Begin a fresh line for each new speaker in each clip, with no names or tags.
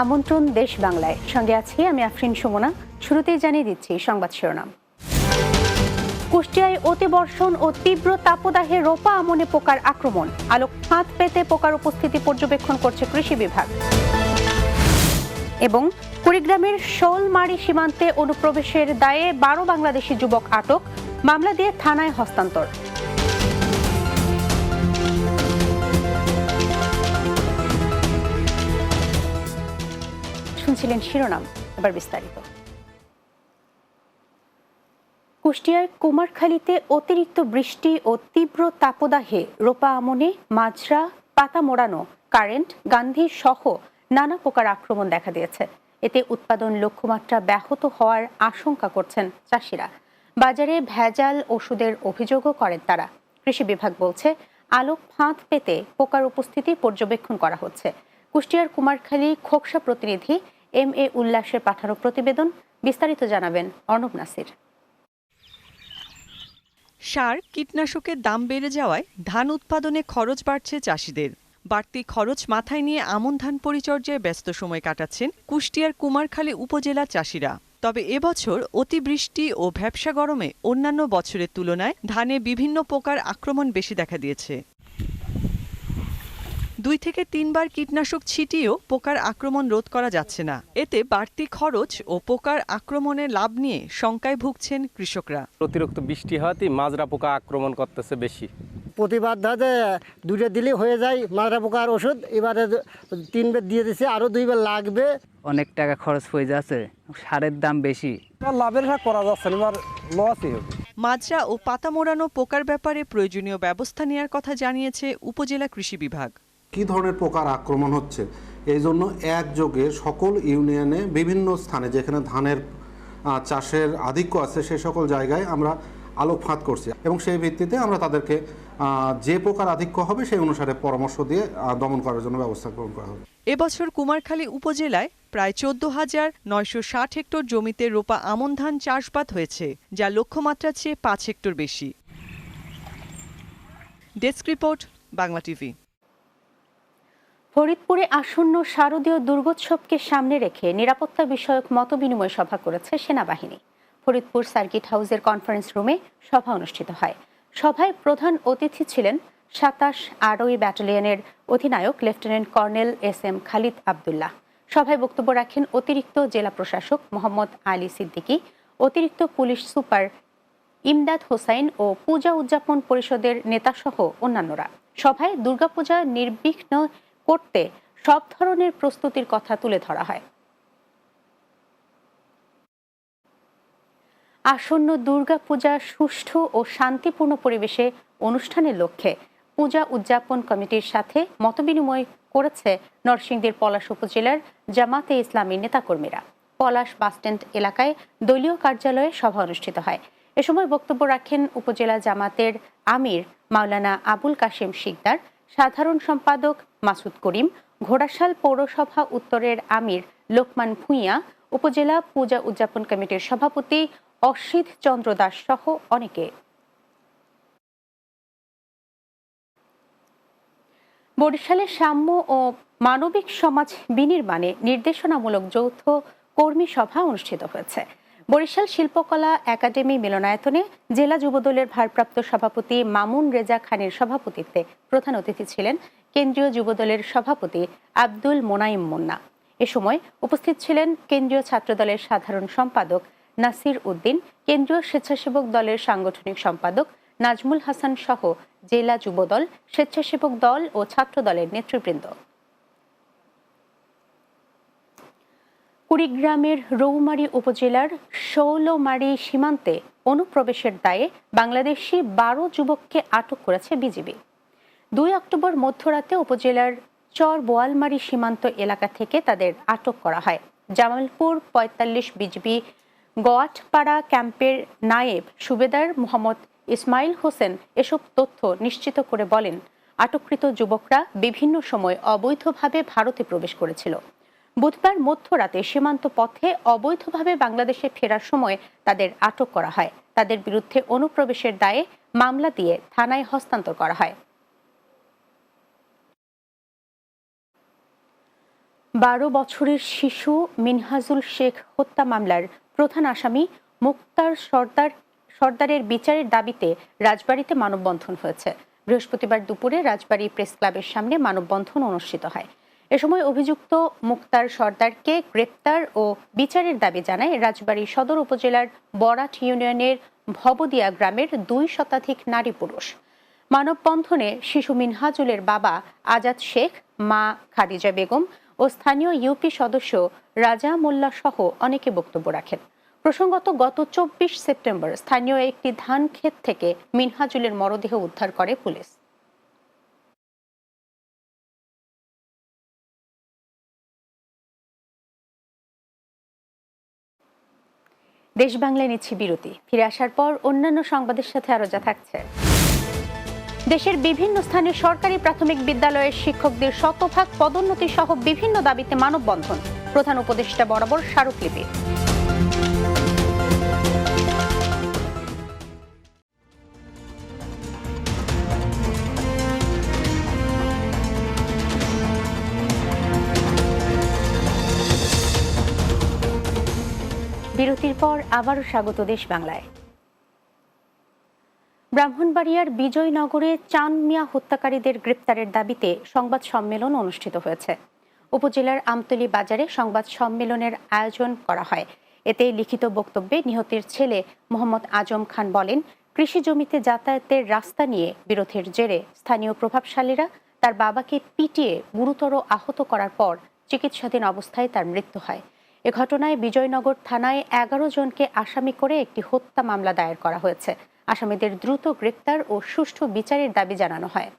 আমন্ত্রণ দেশ বাংলায়, সঙ্গে আছি আমি আফরিন সুমনা। শুরুতেই জানিয়ে দিচ্ছি সংবাদ শিরোনাম। কুষ্টিয়ায় অতিবর্ষণ ও তীব্র তাপদাহে রোপা আমনে পোকার আক্রমণ, আলোক ফাঁদ পেতে পোকার উপস্থিতি পর্যবেক্ষণ করছে কৃষি বিভাগ। এবং কুড়িগ্রামের শোলমারি সীমান্তে অনুপ্রবেশের দায়ে 12 বাংলাদেশি যুবক আটক, মামলা দিয়ে থানায় হস্তান্তর। শুনছিলেন শিরোনাম, এবার বিস্তারিত। কুষ্টিয়ার কুমারখালীতে অতিরিক্ত বৃষ্টি ও তীব্র তাপদাহে রোপা আমনে মাজরা, পাতা মোড়ানো, কারেন্ট, গান্ধী সহ নানা প্রকার আক্রমণ দেখা দিয়েছে। এতে উৎপাদন লক্ষ্যমাত্রা ব্যাহত হওয়ার আশঙ্কা করছেন চাষিরা। বাজারে ভেজাল ওষুধের অভিযোগও করেন তারা। কৃষি বিভাগ বলছে, আলোক ফাঁদ পেতে পোকার উপস্থিতি পর্যবেক্ষণ করা হচ্ছে। কুষ্টিয়ার কুমারখালী খোকসা প্রতিনিধি MA উল্লাসের পাঠানো প্রতিবেদন, বিস্তারিত জানাবেন অর্ণব নাসির।
সার, কীটনাশকের দাম বেড়ে যাওয়ায় ধান উৎপাদনে খরচ বাড়ছে চাষিদের। বাড়তি খরচ মাথায় নিয়ে আমন ধান পরিচর্যায় ব্যস্ত সময় কাটাচ্ছেন কুষ্টিয়ার কুমারখালী উপজেলার চাষিরা। তবে এবছর অতিবৃষ্টি ও ভ্যাপসা গরমে অন্যান্য বছরের তুলনায় ধানে বিভিন্ন পোকার আক্রমণ বেশি দেখা দিয়েছে। 2 থেকে 3 বার কীটনাশক ছিটিয়েও পোকার আক্রমণ রোধ করা যাচ্ছে না। এতে বাড়তি খরচ ও পোকার আক্রমণের লাভ নিয়ে শঙ্কায় ভুগছেন কৃষকরা।
অতিরিক্ত বৃষ্টি হওয়াতে মাজরা পোকা আক্রমণ করতেছে বেশি।
প্রতিবার ধাতে 2টা দিলে হয়ে যায় মাজরা পোকার ওষুধ, এবারে 3 বার দিয়ে দিচ্ছে, আরও 2 বার লাগবে।
অনেক টাকা খরচ হয়ে যাচ্ছে, সারের দাম বেশি,
লাভের হার করা যাচ্ছে না, এবার লসই হবে।
মাজরা ও পাতা মোড়ানো পোকার ব্যাপারে প্রয়োজনীয় ব্যবস্থা নেওয়ার কথা জানিয়েছে উপজেলা কৃষি বিভাগ।
কী ধরনের পোকার আক্রমণ হচ্ছে, এই জন্য একযোগে সকল ইউনিয়নে বিভিন্ন স্থানে যেখানে ধানের চাষের আধিক্য আছে সে সকল জায়গায় আমরা আলোক ফাঁদ করছি এবং সেই ভিত্তিতে আমরা তাদেরকে যে পোকার আধিক্য হবে সেই অনুসারে পরামর্শ দিয়ে দমন করার জন্য ব্যবস্থা গ্রহণ করা হবে।
এবছর কুমারখালী উপজেলায় প্রায় 14,960 হেক্টর জমিতে রোপা আমন ধান চাষাবাদ হয়েছে, যা লক্ষ্যমাত্রার চেয়ে 5 হেক্টর বেশি। Desk report, Bangla TV.
ফরিদপুরে আসন্ন শারদীয় দুর্গোৎসবকে সামনে রেখে নিরাপত্তা বিষয়ক মতবিনিময় সভা করেছে সেনাবাহিনী। ফরিদপুর সার্কিট হাউসের কনফারেন্স রুমে সভা অনুষ্ঠিত হয়। সভায় প্রধান অতিথি ছিলেন 27 আরোই ব্যাটালিয়নের অধিনায়ক lieutenant colonel SM Khalid Abdullah. সভায় বক্তব্য রাখেন অতিরিক্ত জেলা প্রশাসক মোহাম্মদ আলী সিদ্দিকী, অতিরিক্ত পুলিশ সুপার ইমদাদ হোসাইন ও পূজা উদযাপন পরিষদের নেতাসহ অন্যান্যরা। সভায় দুর্গাপূজা নির্বিঘ্ন করতে সব ধরনের প্রস্তুতির কথা তুলে ধরা হয়। আসন্ন দুর্গাপূজা সুষ্ঠু ও শান্তিপূর্ণ পরিবেশে অনুষ্ঠানের লক্ষ্যে পূজা উদযাপন কমিটির সাথে মতবিনিময় করেছে নরসিংদীর পলাশ উপজেলার জামাতে ইসলামী নেতাকর্মীরা। পলাশ বাসস্ট্যান্ড এলাকায় দলীয় কার্যালয়ে সভা অনুষ্ঠিত হয়। এ সময় বক্তব্য রাখেন উপজেলা জামাতের আমির মাওলানা আবুল কাশেম শিকদার, সাধারণ সম্পাদক মাসুদ করিম, ঘোড়াশাল পৌরসভা উত্তরের আমির লোকমান ভূঁইয়া, উপজেলা পূজা উদযাপন কমিটির সভাপতি অসিত চন্দ্র দাস সহ অনেকে। বরিশালে সাম্য ও মানবিক সমাজ বিনির্মাণে নির্দেশনামূলক যৌথ কর্মী সভা অনুষ্ঠিত হয়েছে। বরিশাল শিল্পকলা একাডেমি মিলনায়তনে জেলা যুবদলের ভারপ্রাপ্ত সভাপতি মামুন রেজা খানের সভাপতিত্বে প্রধান অতিথি ছিলেন কেন্দ্রীয় যুবদলের সভাপতি আব্দুল মোনাইম মুন্না। এ সময় উপস্থিত ছিলেন কেন্দ্রীয় ছাত্রদলের সাধারণ সম্পাদক নাসির উদ্দিন, কেন্দ্রীয় স্বেচ্ছাসেবক দলের সাংগঠনিক সম্পাদক নাজমুল হাসান সহ জেলা যুবদল, স্বেচ্ছাসেবক দল ও ছাত্র দলের নেতৃবৃন্দ। কুড়িগ্রামের রৌমারী উপজেলার শৌলমারী সীমান্তে অনুপ্রবেশের দায়ে বাংলাদেশি 12 যুবককে আটক করেছে বিজিবি। 2 অক্টোবর মধ্যরাতে উপজেলার চর বোয়ালমারী সীমান্ত এলাকা থেকে তাদের আটক করা হয়। জামালপুর 45 বিজিবি গোয়াটপাড়া ক্যাম্পের নায়েব সুবেদার মোহাম্মদ ইসমাইল হোসেন এসব তথ্য নিশ্চিত করে বলেন, আটককৃত যুবকরা বিভিন্ন সময় অবৈধভাবে ভারতে প্রবেশ করেছিল। বুধবার মধ্যরাতে সীমান্ত পথে অবৈধভাবে বাংলাদেশে ফেরার সময় তাদের আটক করা হয়। তাদের বিরুদ্ধে অনুপ্রবেশের দায়ে মামলা দিয়ে থানায় হস্তান্তর করা হয়। 12 বছরের শিশু মিনহাজুল শেখ হত্যা মামলার প্রধান আসামি মুক্তার সর্দারের বিচারের দাবিতে রাজবাড়ীতে মানববন্ধন হয়েছে। বৃহস্পতিবার দুপুরে রাজবাড়ী প্রেস ক্লাবের সামনে মানববন্ধন অনুষ্ঠিত হয়। এ সময় অভিযুক্ত মুক্তার সর্দারকে গ্রেপ্তার ও বিচারের দাবি জানায় রাজবাড়ী সদর উপজেলার বরাট ইউনিয়নের ভবদিয়া গ্রামের 2 শতাধিক নারী পুরুষ। মানববন্ধনে শিশু মিনহাজুলের বাবা আজাদ শেখ, মা খাদিজা বেগম ও স্থানীয় ইউপি সদস্য রাজা মোল্লা সহ অনেকে বক্তব্য রাখেন। প্রসঙ্গত, গত 24 সেপ্টেম্বর স্থানীয় একটি ধান ক্ষেত থেকে মিনহাজুলের মরদেহ উদ্ধার করে পুলিশ। দেশ বাংলায় নিচ্ছি বিরতি। ফিরে আসার পর অন্যান্য সংবাদের সাথে আরো যা থাকছে। দেশের বিভিন্ন স্থানে সরকারি প্রাথমিক বিদ্যালয়ের শিক্ষকদের শতভাগ পদোন্নতি সহ বিভিন্ন দাবিতে মানববন্ধন। প্রধান উপদেষ্টা বরাবর স্মারকলিপি। বিরতির পর আবারও স্বাগত দেশ বাংলায়। ব্রাহ্মণবাড়িয়ার বিজয়নগরে চাঁদ মিয়া হত্যাকারীদের গ্রেপ্তারের দাবিতে সংবাদ সম্মেলন অনুষ্ঠিত হয়েছে। উপজেলার আমতলী বাজারে সংবাদ সম্মেলনের আয়োজন করা হয়। এতে লিখিত বক্তব্যে নিহতের ছেলে মোহাম্মদ আজম খান বলেন, কৃষি জমিতে যাতায়াতের রাস্তা নিয়ে বিরোধের জেরে স্থানীয় প্রভাবশালীরা তার বাবাকে পিটিয়ে গুরুতর আহত করার পর চিকিৎসাধীন অবস্থায় তার মৃত্যু হয়। এ ঘটনায় বিজয়নগর থানায় 11 জনকে আসামি করে একটি হত্যা মামলা দায়ের করা হয়েছে। আসামিদের দ্রুত গ্রেপ্তার ও সুষ্ঠু বিচারের দাবি জানানো হয়।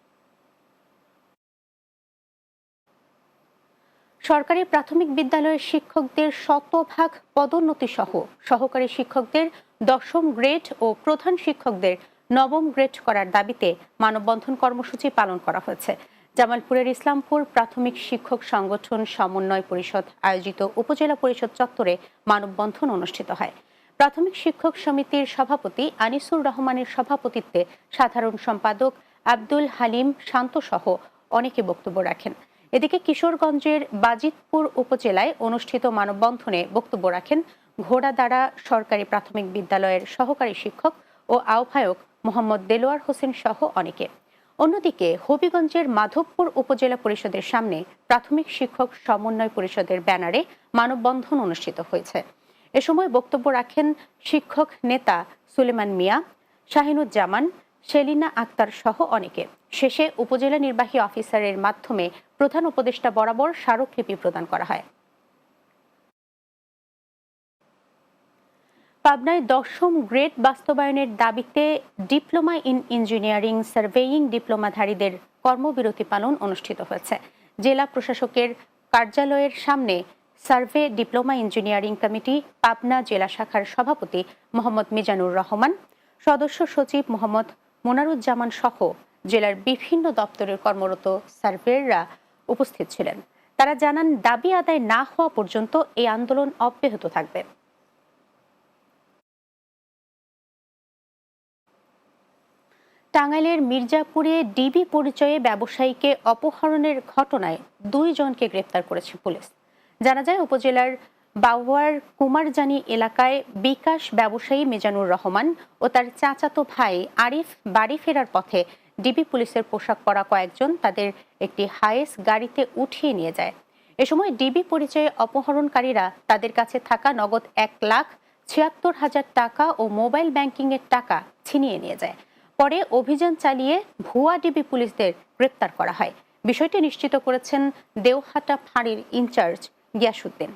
সরকারি প্রাথমিক বিদ্যালয়ের শিক্ষকদের শতভাগ পদোন্নতি সহ সহকারী শিক্ষকদের 10ম গ্রেড ও প্রধান শিক্ষকদের 9ম গ্রেড করার দাবিতে মানববন্ধন কর্মসূচি পালন করা হয়েছে। জামালপুরের ইসলামপুর প্রাথমিক শিক্ষক সংগঠন সমন্বয় পরিষদ আয়োজিত উপজেলা পরিষদ চত্বরে মানববন্ধন অনুষ্ঠিত হয়। প্রাথমিক শিক্ষক সমিতির সভাপতি আনিসুর রহমানের সভাপতিত্বে সাধারণ সম্পাদক আব্দুল হালিম শান্ত সহ অনেকে বক্তব্য রাখেন। এদিকে কিশোরগঞ্জের বাজিতপুর উপজেলায় অনুষ্ঠিত মানববন্ধনে বক্তব্য রাখেন ঘোড়াদাড়া সরকারি প্রাথমিক বিদ্যালয়ের সহকারী শিক্ষক ও আহ্বায়ক মোহাম্মদ দেলোয়ার হোসেন সহ অনেকে। অন্যদিকে হবিগঞ্জের মাধবপুর উপজেলা পরিষদের সামনে প্রাথমিক শিক্ষক সমন্বয় পরিষদের ব্যানারে মানববন্ধন অনুষ্ঠিত হয়েছে। এ সময় বক্তব্য রাখেন শিক্ষক নেতা সুলেমান মিয়া, শাহিনুজ্জামান, সেলিনা আক্তার সহ অনেকে। শেষে উপজেলা নির্বাহী অফিসারের মাধ্যমে প্রধান উপদেষ্টা বরাবর স্মারকলিপি প্রদান করা হয়। পাবনায় 10ম গ্রেড বাস্তবায়নের দাবিতে ডিপ্লোমা ইন ইঞ্জিনিয়ারিং সার্ভেয়িং ডিপ্লোমাধারীদের কর্মবিরতি পালন অনুষ্ঠিত হয়েছে। জেলা প্রশাসকের কার্যালয়ের সামনে survey diploma engineering committee Pabna জেলা শাখার সভাপতি মোহাম্মদ মিজানুর রহমান, সদস্য সচিব মোহাম্মদ মোনারুজ্জামান সহ জেলার বিভিন্ন দপ্তরের কর্মরত সার্ভেয়াররা উপস্থিত ছিলেন। তারা জানান, দাবি আদায় না হওয়া পর্যন্ত এই আন্দোলন অব্যাহত থাকবে। টাঙ্গাইলের মির্জাপুরে ডিবি পরিচয়ে ব্যবসায়ীকে অপহরণের ঘটনায় 2 জনকে গ্রেপ্তার করেছে পুলিশ। জানা যায়, উপজেলার বাউয়ার কুমারজানি এলাকায় বিকাশ ব্যবসায়ী মিজানুর রহমান ও তার চাচাতো ভাই আরিফ বাড়ি ফেরার পথে ডিবি পুলিশের পোশাক পরা কয়েকজন তাদের একটি হায়েস গাড়িতে উঠিয়ে নিয়ে যায়। এ সময় ডিবি পরিচয়ে অপহরণকারীরা তাদের কাছে থাকা নগদ 1,76,000 টাকা ও মোবাইল ব্যাংকিংয়ের টাকা ছিনিয়ে নিয়ে যায়। পরে অভিযান চালিয়ে ভুয়া ডিবি পুলিশদের গ্রেপ্তার করা হয়। বিষয়টি নিশ্চিত করেছেন দেওহাটা ফাঁড়ির ইনচার্জ গিয়াসউদ্দিন।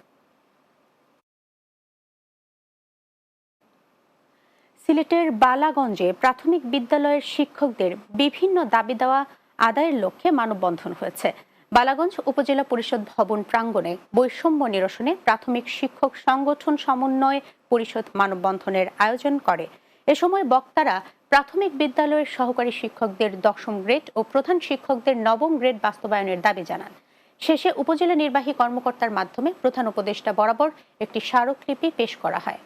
সিলেটের বালাগঞ্জে প্রাথমিক বিদ্যালয়ের শিক্ষকদের বিভিন্ন দাবি দেওয়া আদায়ের লক্ষ্যে মানববন্ধন হয়েছে। বালাগঞ্জ উপজেলা পরিষদ ভবন প্রাঙ্গণে বৈষম্য নিরসনে প্রাথমিক শিক্ষক সংগঠন সমন্বয় পরিষদ মানববন্ধনের আয়োজন করে। এ সময় বক্তারা প্রাথমিক বিদ্যালয়ের সহকারী শিক্ষকদের 10ম গ্রেড ও প্রধান শিক্ষকদের 9ম গ্রেড বাস্তবায়নের দাবি জানান। শেষে উপজেলা নির্বাহী কর্মকর্তার মাধ্যমে প্রধান উপদেষ্টা বরাবর একটি স্মারকলিপি পেশ করা হয়।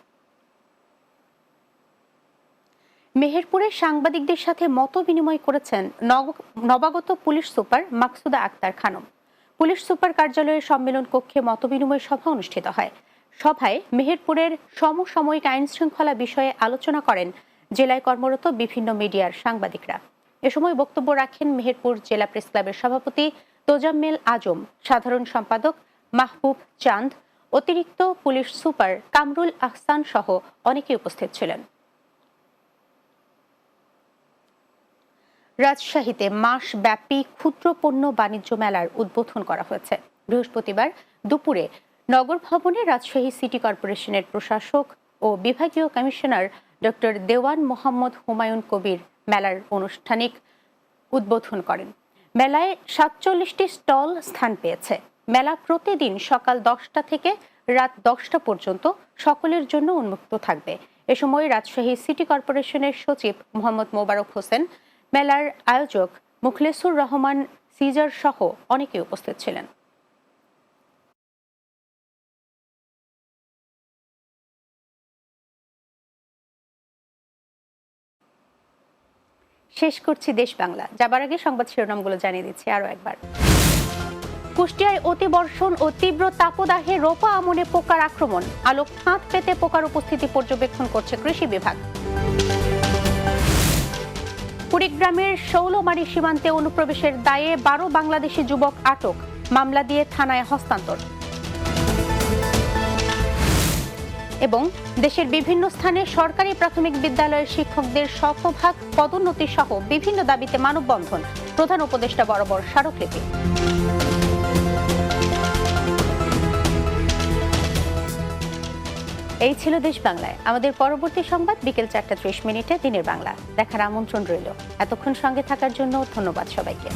মেহেরপুরে সাংবাদিকদের সাথে মত বিনিময় করেছেন নবাগত পুলিশ সুপার মাকসুদা আক্তার খানম। পুলিশ সুপার কার্যালয়ের সম্মেলন কক্ষে মতবিনিময় সভা অনুষ্ঠিত হয়। সভায় মেহেরপুরের সমসাময়িক আইন শৃঙ্খলা বিষয়ে আলোচনা করেন জেলায় কর্মরত বিভিন্ন মিডিয়ার সাংবাদিকরা। এ সময় বক্তব্য রাখেন মেহেরপুর জেলা প্রেস ক্লাবের সভাপতি তোজাম্মেল আজম, সাধারণ সম্পাদক মাহবুব চাঁদ, অতিরিক্ত পুলিশ সুপার কামরুল আহসান সহ অনেকে উপস্থিত ছিলেন। রাজশাহীতে মাসব্যাপী ক্ষুদ্র পণ্য বাণিজ্য মেলার উদ্বোধন করা হয়েছে। বৃহস্পতিবার দুপুরে নগর ভবনে রাজশাহী সিটি কর্পোরেশনের প্রশাসক ও বিভাগীয় কমিশনার ডক্টর দেওয়ান মোহাম্মদ হুমায়ুন কবির মেলার আনুষ্ঠানিক উদ্বোধন করেন। মেলায় 47টি স্টল স্থান পেয়েছে। মেলা প্রতিদিন সকাল 10টা থেকে রাত 10টা পর্যন্ত সকলের জন্য উন্মুক্ত থাকবে। এ সময় রাজশাহী সিটি কর্পোরেশনের সচিব মোহাম্মদ মোবারক হোসেন, মেলার আয়োজক মুখলেসুর রহমান সিজার সহ অনেকে উপস্থিত ছিলেন। শেষ করছি দেশ বাংলা। যাবার আগে সংবাদ শিরোনামগুলো জানিয়ে দিচ্ছি আরো একবার। কুষ্টিয়ায় অতিবর্ষণ ও তীব্র তাপদাহে রোপা আমনে পোকার আক্রমণ, আলোক ফাঁদ পেতে পোকার উপস্থিতি পর্যবেক্ষণ করছে কৃষি বিভাগ। কুড়িগ্রামের শৌলমারী সীমান্তে অনুপ্রবেশের দায়ে 12 বাংলাদেশি যুবক আটক, মামলা দিয়ে থানায় হস্তান্তর। এবং দেশের বিভিন্ন স্থানে সরকারি প্রাথমিক বিদ্যালয়ের শিক্ষকদের শতভাগ পদোন্নতি সহ বিভিন্ন দাবিতে মানববন্ধন, প্রধান উপদেষ্টা বরাবর স্মারকলিপি। এই ছিল দেশ বাংলায়। আমাদের পরবর্তী সংবাদ বিকেল 4:30 দিনের বাংলা দেখার আমন্ত্রণ রইল। এতক্ষণ সঙ্গে থাকার জন্য ধন্যবাদ সবাইকে।